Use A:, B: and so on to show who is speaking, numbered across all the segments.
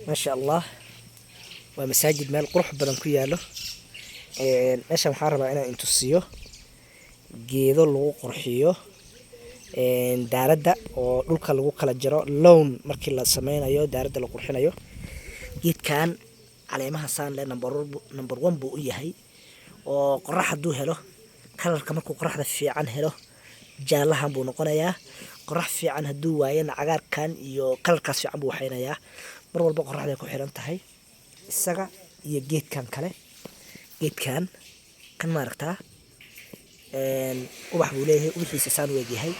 A: ما شاء الله ومساجد مال قروح بدن كيالو meeshan waxaan rabaa inaan intusiyo geedo lagu qurxiyo daaradda oo dhulka lagu kala jaro loan markii la sameynayo daaradda la qurxinayo geedkan caleemaha saan leh number 1 buu u yahay oo qorax haduu helo kalarka markuu qoraxda fiican helo jaalahan buu noqonayaa qorax fiican haduu waayana cagaarkan iyo kalarkaas fiican buu waxaynayaa mar walba qoraxda ku xiran tahay isaga iyo geedkan kale geedkan kan maaragtaa ubax buu leeyahay ubaxiisa saan u egyahay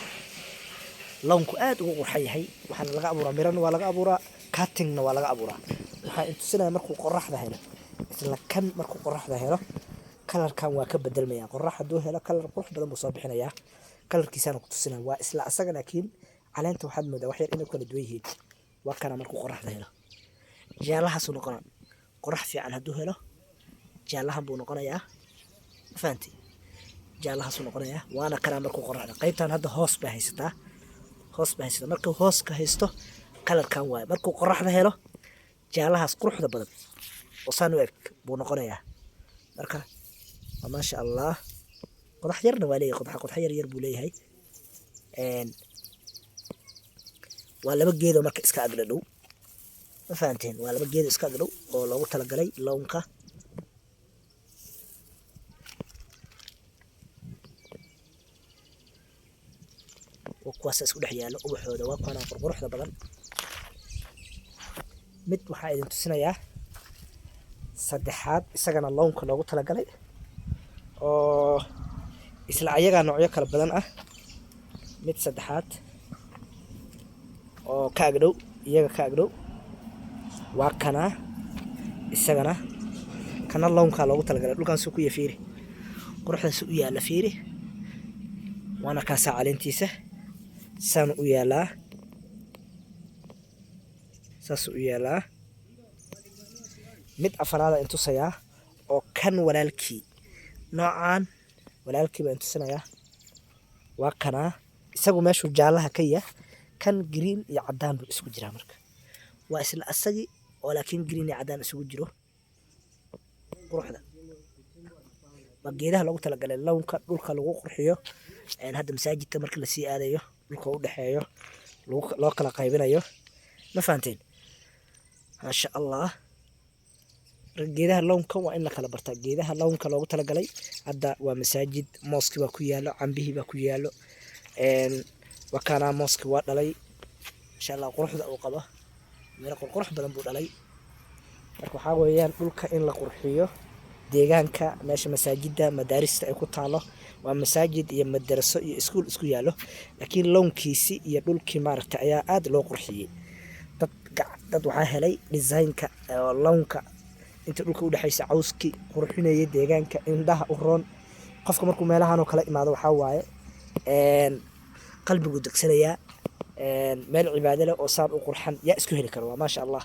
A: lawnku aad ugu qurxan yahay waxaan laga abuuraa miran waa laga abuuraa cuttingna waa laga abuuraa waxaan intusinaya markuu qoraxda helo isla kan markuu qoraxda helo kalarkan waa ka bedelmaya qorax haduu helo kalar qurux badan buu soo bixinayaa kalarkiisana ku tusinaya waa isla asaga laakiin caleenta waxaad moodaa wax yar inay kala duwan yihiin waa kana markuu qoraxda helo jaalahaas uu noqonaa qorax fiican haduu helo jaalahan buu noqonayaa faanti jaalahaas uu noqonayaa waana kana markuu qoraxda qaybtan hadda hoos baa haysataa markuu hoos ka haysto kalarkan waay markuu qoraxda helo jaalahaas quruxda badan oo saan u eg buu noqonayaa marka ma sha Allah qodax yarna waa leeyahay qodax yar buu leeyahay waa laba geedo marka iska agdhow ma fahanteen waa laba geedo iska agdhow oo loogu talagalay lawnka kuwaas isku dhex yaalo ubaxooda waa kana quruxda badan mid waxa idin tusinayaa saddexaad isagana lawnka loogu talagalay oo isla ayaga noocyo kala badan ah mid saddexaad oo ka agdhow iyaga ka agdhow waa kana isagana kana lawnka loogu talagalay dhulkan soo ku yafiiri quruxdaas u yaala fiiri waana ka caleentiisa saan u yaalaa saas u yaalaa mid afanaada intusayaa oo kan walaalkii noocan walaalkii baa intusinayaa waa kana isagu meeshuu jaalaha ka yahay kan green iyo cadaan buu isku jiraa marka waa isla asagi oo laakiin green iyo cadaan isugu jiro quruxda waa geedaha loogu talagalay lawnka dhulka lagu qurxiyo hadda masaajidka markii la sii aadayo dhulka u dhaxeeyo loo kala qaybinayo ma fahanteen ma sha Allah geedaha lawnka waa in la kala bartaa geedaha lawnka loogu talagalay hadda waa masaajid mosque baa ku yaalo cambihi baa ku yaalo waa kana mosque waa dhalay insha Allah quruxda uu qabo meel qurux badan buu dhalay marka waxa weeyaan dhulka in la qurxiyo deegaanka meesha masaajida madaarista ay ku taalo waa masaajid iyo madraso iyo iskuul isku yaalo laakiin lawnkiisi iyo dhulkii maaragtay ayaa aad loo qurxiyay dad waxa helay design-ka lawnka inta dhulka u dhaxaysa cawski qurxinayay deegaanka indhaha u roon qofka markuu meelahan oo kala imaado waxa waaye qalbigu degsanaya meel cibaado leh oo saan u qurxan yaa isku heli karo ma sha Allah